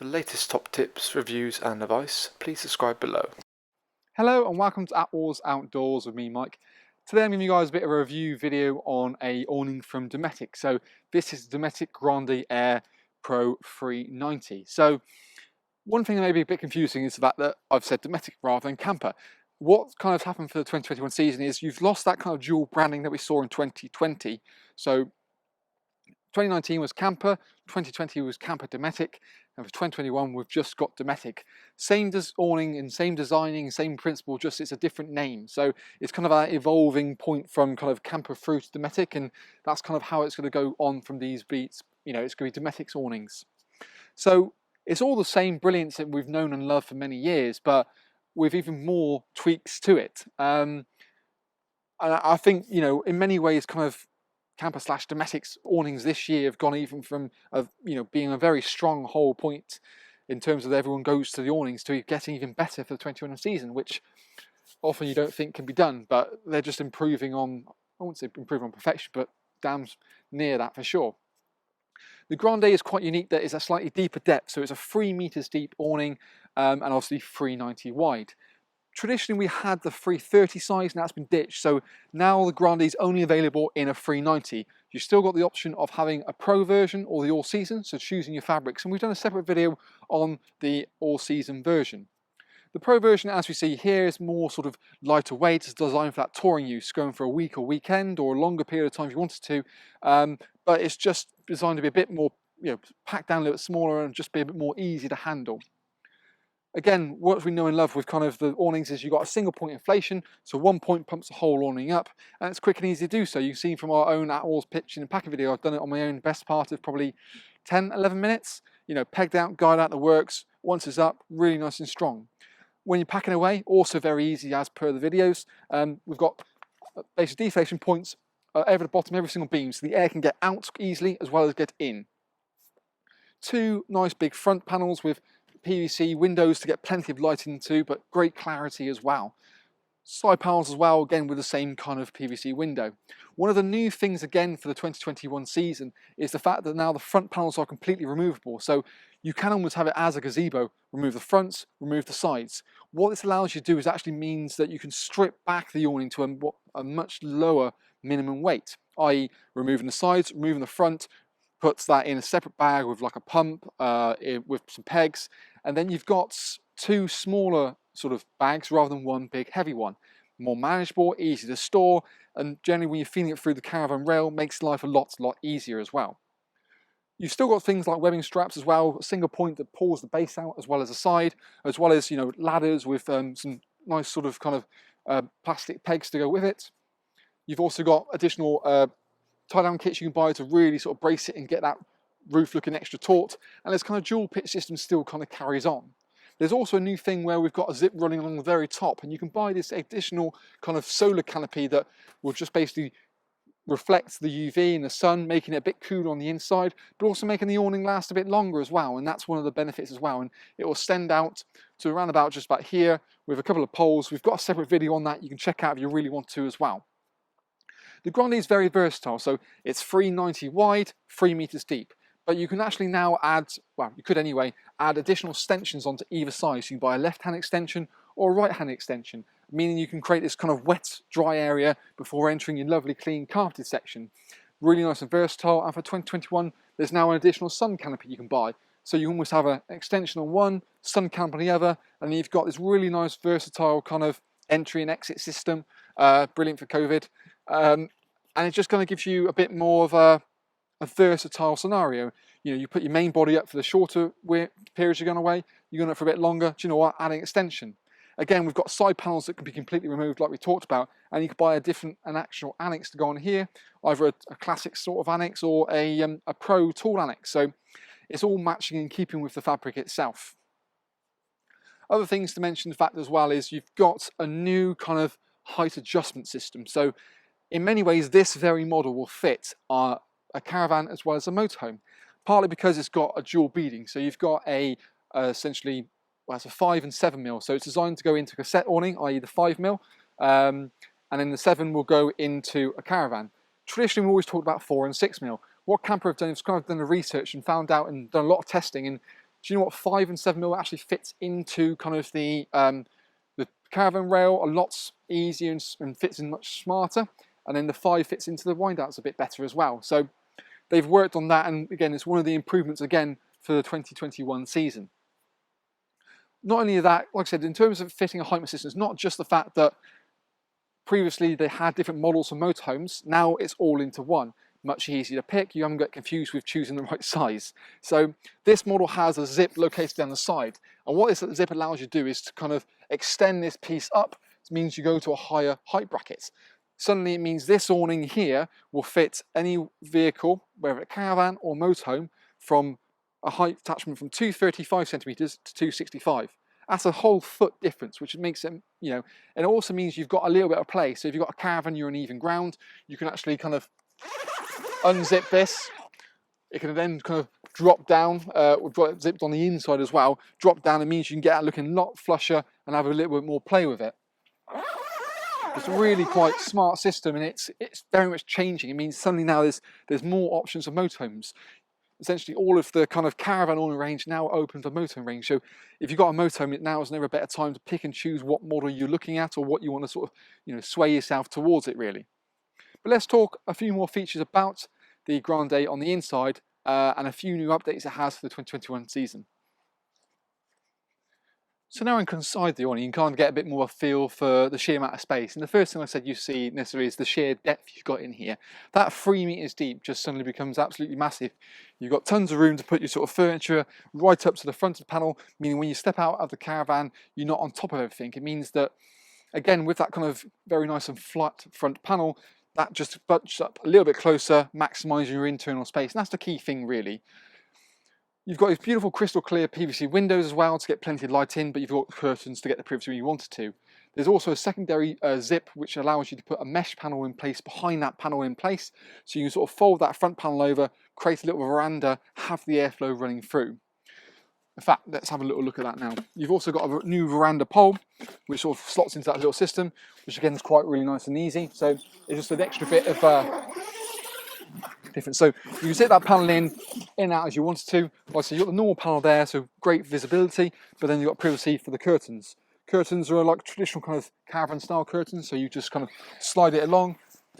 the latest top tips, reviews and advice, please subscribe below. Hello and welcome to Attwoolls Outdoors with me, Mike. Today I'm giving you guys a bit of a review video on a awning from Dometic. So this is Dometic Grande Air Pro 390. So one thing that may be a bit confusing is the fact that I've said Dometic rather than Kampa. What kind of happened for the 2021 season is you've lost that kind of dual branding that we saw in 2020. So 2019 was Kampa, 2020 was Kampa Dometic, and for 2021 we've just got Dometic. Same awning and same designing, same principle, just it's a different name. So it's kind of an evolving point from kind of Kampa through to Dometic, and that's kind of how it's going to go on from these beats. You know, it's going to be Dometic's awnings. So it's all the same brilliance that we've known and loved for many years, but with even more tweaks to it. And I think, you know, in many ways kind of Kampa / Dometic's awnings this year have gone even from being a very strong whole point in terms of everyone goes to the awnings to getting even better for the 2021 season, which often you don't think can be done, but they're just improving on, I won't say improving on perfection, but damn near that for sure. The Grande is quite unique, that it's a slightly deeper depth, so it's a 3 meters deep awning and obviously 390 wide. Traditionally we had the 330 size and that's been ditched, so now the Grande is only available in a 390. You've still got the option of having a Pro version or the all season, so choosing your fabrics, and we've done a separate video on the all season version. The Pro version, as we see here, is more sort of lighter weight. It's designed for that touring use, going for a week or weekend or a longer period of time if you wanted to, but it's just designed to be a bit more, packed down a little bit smaller and just be a bit more easy to handle. Again, what we know and love with kind of the awnings is you've got a single point inflation, so one point pumps the whole awning up, and it's quick and easy to do so. You've seen from our own Attwoolls pitching and packing video, I've done it on my own best part of probably 10, 11 minutes. You know, pegged out, guide out the works, once it's up, really nice and strong. When you're packing away, also very easy as per the videos. We've got basic deflation points over the bottom, every single beam, so the air can get out easily as well as get in. Two nice big front panels with PVC windows to get plenty of light into, but great clarity as well. Side panels as well, again with the same kind of PVC window. One of the new things again for the 2021 season is the fact that now the front panels are completely removable, so you can almost have it as a gazebo. Remove the fronts, remove the sides. What this allows you to do is actually means that you can strip back the awning to a much lower minimum weight, i.e. removing the sides, removing the front, puts that in a separate bag with like a pump with some pegs, and then you've got two smaller sort of bags rather than one big heavy one. More manageable, easy to store, and generally when you're feeding it through the caravan rail, makes life a lot easier as well. You've still got things like webbing straps as well, a single point that pulls the base out as well as the side, as well as ladders with some nice sort of kind of plastic pegs to go with it. You've also got additional tie-down kits you can buy to really sort of brace it and get that roof looking extra taut, and this kind of dual pitch system still kind of carries on. There's also a new thing where we've got a zip running along the very top, and you can buy this additional kind of solar canopy that will just basically reflect the UV and the sun, making it a bit cooler on the inside, but also making the awning last a bit longer as well, and that's one of the benefits as well. And it will extend out to around about just about here with a couple of poles. We've got a separate video on that you can check out if you really want to as well. The Grande is very versatile, so it's 390 wide, 3 meters deep. But you can actually now add, well, you could anyway, add additional extensions onto either side. So you can buy a left-hand extension or a right-hand extension, meaning you can create this kind of wet, dry area before entering your lovely, clean, carpeted section. Really nice and versatile. And for 2021, there's now an additional Sun Canopy you can buy. So you almost have an extension on one, Sun Canopy on the other, and then you've got this really nice, versatile kind of entry and exit system. Brilliant for COVID. And it's just going to give you a bit more of a versatile scenario. You put your main body up for the shorter periods you're going away, you're going up for a bit longer. Do you know what? Adding extension. Again, we've got side panels that can be completely removed like we talked about, and you can buy an actual annex to go on here, either a classic sort of annex or a Pro tool annex. So it's all matching and keeping with the fabric itself. Other things to mention the fact as well is you've got a new kind of height adjustment system. So in many ways, this very model will fit a caravan as well as a motorhome, partly because it's got a dual beading. So you've got essentially, well, it's a 5 and 7 mil. So it's designed to go into a cassette awning, i.e. the 5 mil, and then the 7 will go into a caravan. Traditionally, we always talked about 4 and 6 mil. What Kampa have done is kind of done the research and found out and done a lot of testing, and Do you know what 5 and 7mm actually fits into kind of the caravan rail a lot easier and fits in much smarter, and then the 5 fits into the wind outs a bit better as well. So they've worked on that, and again, it's one of the improvements again for the 2021 season. Not only that, like I said, in terms of fitting a height assistance, not just the fact that previously they had different models for motorhomes, now it's all into one. Much easier to pick, you haven't got confused with choosing the right size. So this model has a zip located down the side, and what this zip allows you to do is to kind of extend this piece up. It means you go to a higher height bracket. Suddenly it means this awning here will fit any vehicle, whether it's a caravan or motorhome, from a height attachment from 235 centimeters to 265. That's a whole foot difference, which makes it, you know, and it also means you've got a little bit of play. So if you've got a caravan, you're on even ground, you can actually kind of unzip this. It can then kind of drop down, we've got it zipped on the inside as well. Drop down, it means you can get out looking a lot flusher and have a little bit more play with it. It's a really quite smart system, and it's very much changing. It means suddenly now there's more options of motorhomes. Essentially all of the kind of caravan awning range now open for motorhome range. So if you've got a motorhome, now is never a better time to pick and choose what model you're looking at or what you want to sort of, you know, sway yourself towards it really. But let's talk a few more features about the Grande on the inside and a few new updates it has for the 2021 season. So now inside the awning, you can kind of get a bit more of a feel for the sheer amount of space. And the first thing I said you see necessarily is the sheer depth you've got in here. That 3 meters deep just suddenly becomes absolutely massive. You've got tons of room to put your sort of furniture right up to the front of the panel, meaning when you step out of the caravan, you're not on top of everything. It means that, again, with that kind of very nice and flat front panel, that just bunches up a little bit closer, maximising your internal space. And that's the key thing, really. You've got these beautiful crystal clear PVC windows as well to get plenty of light in, but you've got curtains to get the privacy when you wanted to. There's also a secondary zip which allows you to put a mesh panel in place behind that panel in place, so you can sort of fold that front panel over, create a little veranda, have the airflow running through. In fact, let's have a little look at that now. You've also got a new veranda pole which sort of slots into that little system, which again is quite really nice and easy. So it's just an extra bit of different. So you can set that panel in and out as you wanted to. Like, so you've got the normal panel there, so great visibility, but then you've got privacy for the curtains. Curtains are like traditional kind of caravan style curtains, so you just kind of slide it along,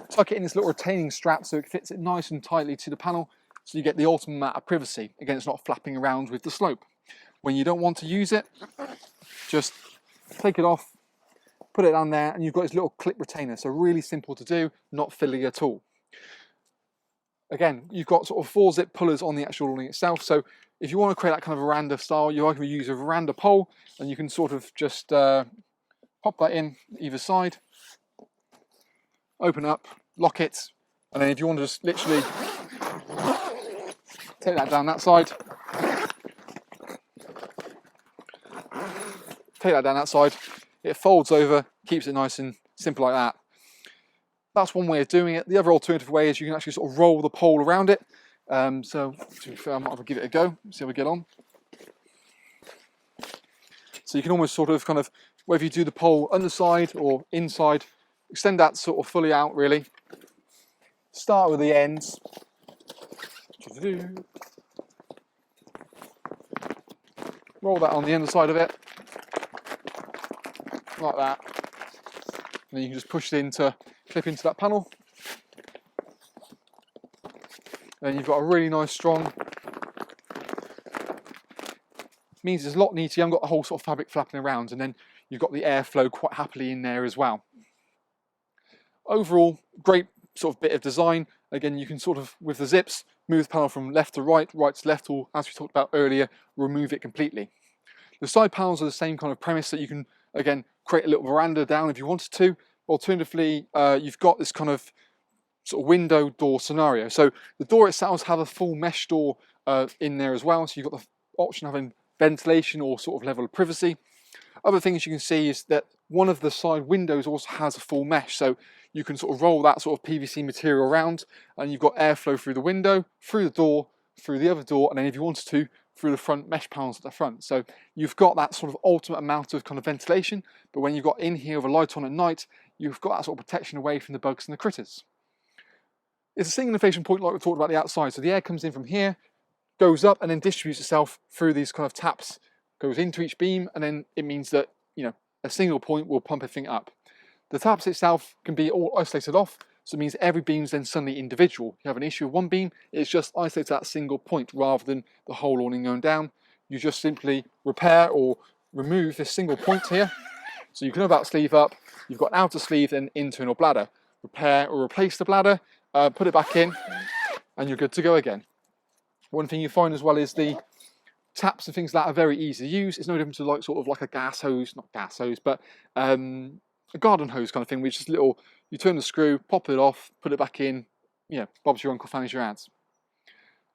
tuck it in this little retaining strap so it fits it nice and tightly to the panel, so you get the ultimate amount of privacy. Again, it's not flapping around with the slope. When you don't want to use it, just take it off, put it down there, and you've got this little clip retainer. So really simple to do, not fiddly at all. Again, you've got sort of 4 zip pullers on the actual awning itself. So if you want to create that kind of veranda style, you can use a veranda pole, and you can sort of just pop that in either side, open up, lock it, and then if you want to just literally take that down that side, it folds over, keeps it nice and simple like that. That's one way of doing it. The other alternative way is you can actually sort of roll the pole around it. So to be fair, I might have to give it a go, see how we get on. So you can almost sort of kind of, whether you do the pole underside or inside, extend that sort of fully out really. Start with the ends. Roll that on the underside of it, like that. And then you can just push it into, clip into that panel. And you've got a really nice strong, means there's a lot neater, you haven't got the whole sort of fabric flapping around, and then you've got the airflow quite happily in there as well. Overall, great sort of bit of design. Again, you can sort of, with the zips, move the panel from left to right, right to left, or as we talked about earlier, remove it completely. The side panels are the same kind of premise, that you can, again, create a little veranda down if you wanted to. Alternatively, you've got this kind of sort of window door scenario. So the door itself has a full mesh door in there as well. So you've got the option of having ventilation or sort of level of privacy. Other things you can see is that one of the side windows also has a full mesh. So you can sort of roll that sort of PVC material around, and you've got airflow through the window, through the door, through the other door, and then if you wanted to, through the front mesh panels at the front. So you've got that sort of ultimate amount of kind of ventilation, but when you've got in here with a light on at night, you've got that sort of protection away from the bugs and the critters. It's a single elevation point like we talked about the outside. So the air comes in from here, goes up and then distributes itself through these kind of taps, goes into each beam, and then it means that, you know, a single point will pump everything up. The taps itself can be all isolated off, so it means every beam is then suddenly individual. You have an issue with one beam, it's just isolated that single point rather than the whole awning going down. You just simply repair or remove this single point here. So you can have that sleeve up, you've got an outer sleeve and internal bladder. Repair or replace the bladder, put it back in, and you're good to go again. One thing you find as well is the taps and things like that are very easy to use. It's no different to like sort of like a gas hose, not gas hose, but a garden hose kind of thing, which is little, you turn the screw, pop it off, put it back in, you know, Bob's your uncle, Fanny's your aunt.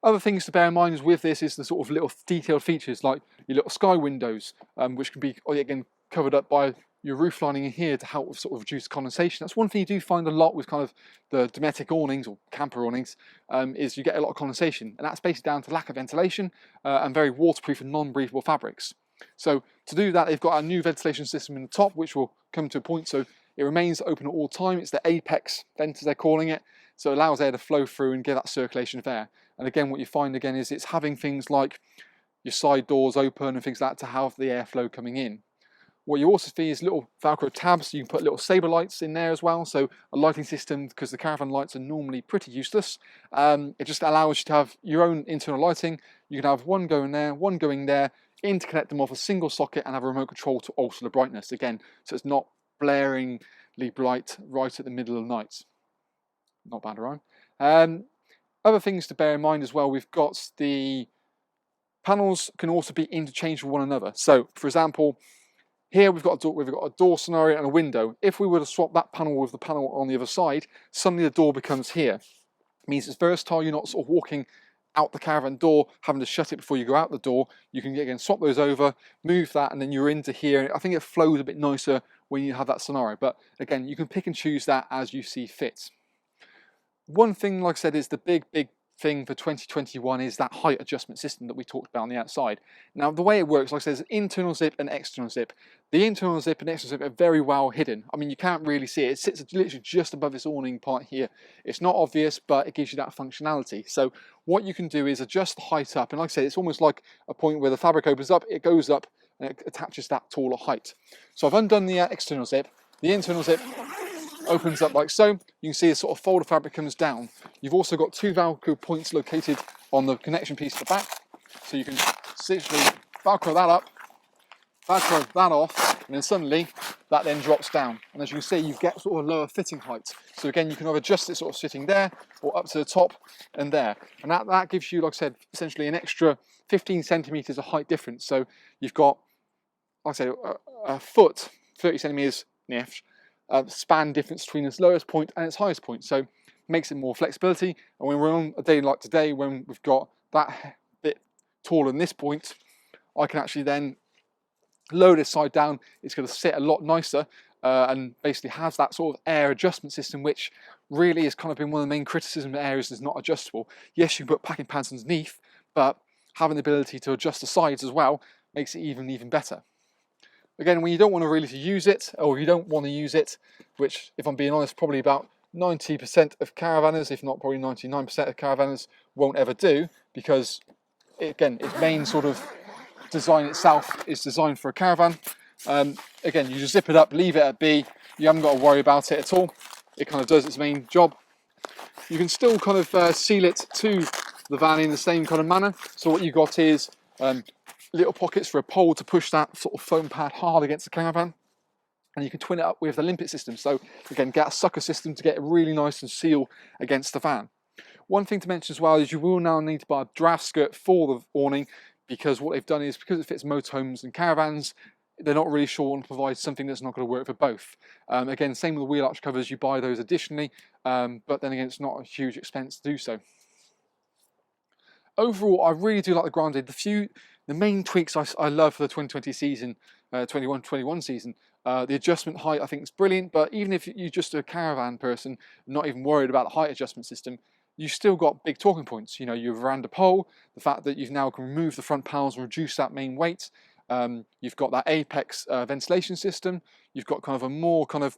Other things to bear in mind with this is the sort of little detailed features like your little sky windows, which can be, again, covered up by your roof lining in here to help with sort of reduce condensation. That's one thing you do find a lot with kind of the Dometic awnings or Kampa awnings, is you get a lot of condensation, and that's basically down to lack of ventilation and very waterproof and non-breathable fabrics. So to do that, they've got a new ventilation system in the top, which will come to a point so it remains open at all time. It's the apex vent, as they're calling it, so it allows air to flow through and get that circulation of air. And again, what you find again is it's having things like your side doors open and things like that to have the airflow coming in. What you also see is little Velcro tabs. You can put little saber lights in there as well. So a lighting system, because the caravan lights are normally pretty useless. It just allows you to have your own internal lighting. You can have one going there, one going there, interconnect them off a single socket and have a remote control to alter the brightness again. So it's not blaringly bright right at the middle of the night. Not bad, right? Other things to bear in mind as well, we've got the panels can also be interchanged with one another. So, for example, here we've got a door scenario and a window. If we were to swap that panel with the panel on the other side, suddenly the door becomes here. It means it's versatile. You're not sort of walking out the caravan door, having to shut it before you go out the door. You can again swap those over, move that, and then you're into here. I think it flows a bit nicer when you have that scenario. But again, you can pick and choose that as you see fit. One thing, like I said, is the big thing for 2021 is that height adjustment system that we talked about on the outside. Now, the way it works, like I said, is internal zip and external zip. The internal zip and external zip are very well hidden. I mean, you can't really see it. It sits literally just above this awning part here. It's not obvious, but it gives you that functionality. So what you can do is adjust the height up. And like I said, it's almost like a point where the fabric opens up, it goes up, and it attaches that taller height. So I've undone the external zip. The internal zip opens up like so. You can see a sort of fold of fabric comes down. You've also got two Velcro points located on the connection piece at the back. So you can essentially Velcro that up, Velcro that off, and then suddenly that then drops down. And as you can see, you get sort of a lower fitting height. So again, you can either adjust it sort of sitting there or up to the top and there. And that gives you, like I said, essentially an extra 15 centimeters of height difference. So you've got, like I said, a foot, 30 centimeters, span difference between its lowest point and its highest point, so it makes it more flexibility. And when we're on a day like today, when we've got that bit taller than this point, I can actually then lower this side down. It's going to sit a lot nicer and basically has that sort of air adjustment system, which really has kind of been one of the main criticism of areas is not adjustable. Yes, you put packing pads underneath, but having the ability to adjust the sides as well makes it even better. Again, when you don't want to really use it, or you don't want to use it, which, if I'm being honest, probably about 90% of caravanners, if not probably 99% of caravanners, won't ever do, because, again, its main sort of design itself is designed for a caravan. Again, you just zip it up, leave it at B, you haven't got to worry about it at all. It kind of does its main job. You can still kind of seal it to the van in the same kind of manner. So what you've got is little pockets for a pole to push that sort of foam pad hard against the caravan, and you can twin it up with the limpet system. So again, get a sucker system to get it really nice and seal against the van. One thing to mention as well is you will now need to buy a draft skirt for the awning, because what they've done is, because it fits motorhomes and caravans, they're not really sure to provide something that's not going to work for both. Again, same with the wheel arch covers, you buy those additionally, but then again, it's not a huge expense to do so. Overall, I really do like the Grande. The main tweaks I love for the 2020 season, 21 season, the adjustment height I think is brilliant, but even if you're just a caravan person, not even worried about the height adjustment system, you've still got big talking points. You know, your veranda pole, the fact that you've now can remove the front panels and reduce that main weight. You've got that apex ventilation system. You've got kind of a more kind of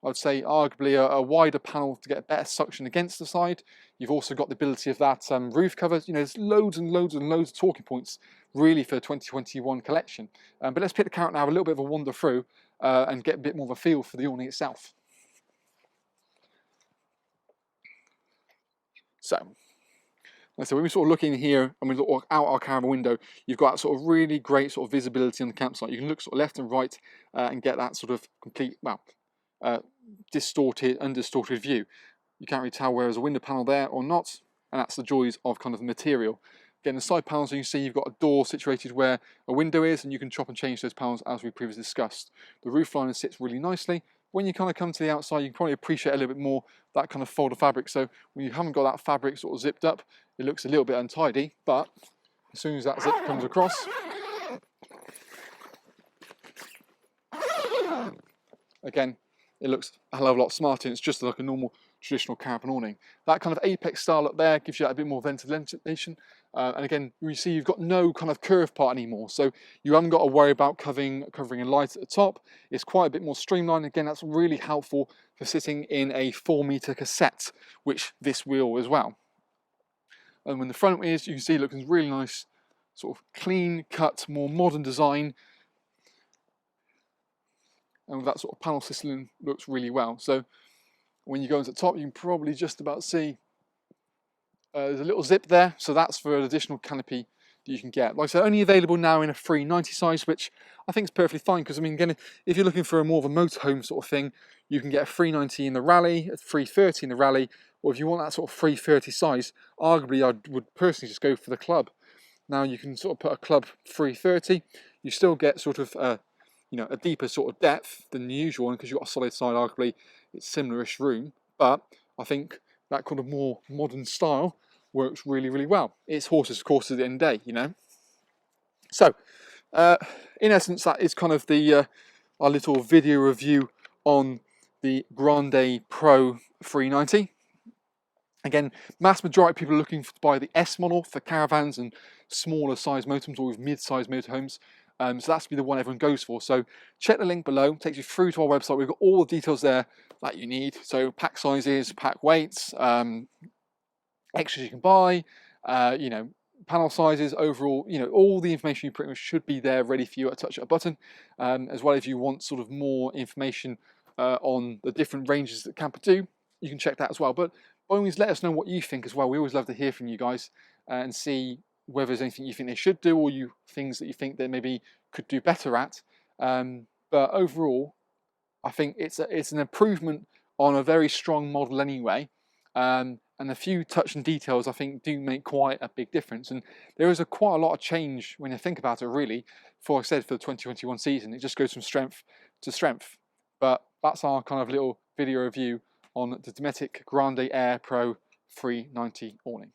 I would say arguably a wider panel to get better suction against the side. You've also got the ability of that roof cover. You know, there's loads and loads and loads of talking points really for the 2021 collection. But let's pick the car out now, have a little bit of a wander through and get a bit more of a feel for the awning itself. So when we sort of look in here and we look out our caravan window, you've got that sort of really great sort of visibility on the campsite. You can look sort of left and right and get that sort of complete, well, undistorted view. You can't really tell where there's a window panel there or not, and that's the joys of kind of the material. Again, the side panels, you can see you've got a door situated where a window is, and you can chop and change those panels as we previously discussed. The roof liner sits really nicely. When you kind of come to the outside, you can probably appreciate a little bit more that kind of fold of fabric. So when you haven't got that fabric sort of zipped up, it looks a little bit untidy, but as soon as that zip comes across, again, it looks a hell of a lot smarter, and it's just like a normal traditional caravan awning. That kind of apex style up there gives you a bit more ventilation, and again, you see you've got no kind of curved part anymore, so you haven't got to worry about covering a light at the top. It's quite a bit more streamlined. Again, that's really helpful for sitting in a 4-meter cassette, which this will as well. And when the front is, you can see it looks really nice, sort of clean cut, more modern design. And with that sort of panel system, looks really well. So when you go into the top, you can probably just about see there's a little zip there. So that's for an additional canopy that you can get. Like I said, only available now in a 390 size, which I think is perfectly fine. Because I mean, again, if you're looking for a more of a motorhome sort of thing, you can get a 390 in the Rally, a 330 in the Rally, or if you want that sort of 330 size, arguably I would personally just go for the Club. Now you can sort of put a Club 330. You still get sort of you know, a deeper sort of depth than the usual one because you've got a solid side. Arguably, it's similar-ish room, but I think that kind of more modern style works really, really well. It's horses, of course, at the end of the day, you know. So, in essence, that is kind of the our little video review on the Grande Pro 390. Again, mass majority of people are looking to buy the S model for caravans and smaller size motorhomes or with mid-size motorhomes. So that's to be the one everyone goes for. So check the link below, it takes you through to our website. We've got all the details there that you need. So pack sizes, pack weights, extras you can buy, you know, panel sizes, overall, you know, all the information you pretty much should be there ready for you at a touch of a button. As well, if you want sort of more information on the different ranges that Kampa do, you can check that as well. But by all means, let us know what you think as well. We always love to hear from you guys and see whether there's anything you think they should do or things that you think they maybe could do better at. But overall, I think it's an improvement on a very strong model anyway. And a few touch and details I think do make quite a big difference. And there is quite a lot of change when you think about it really, for I said, for the 2021 season. It just goes from strength to strength. But that's our kind of little video review on the Dometic Grande Air Pro 390 awning.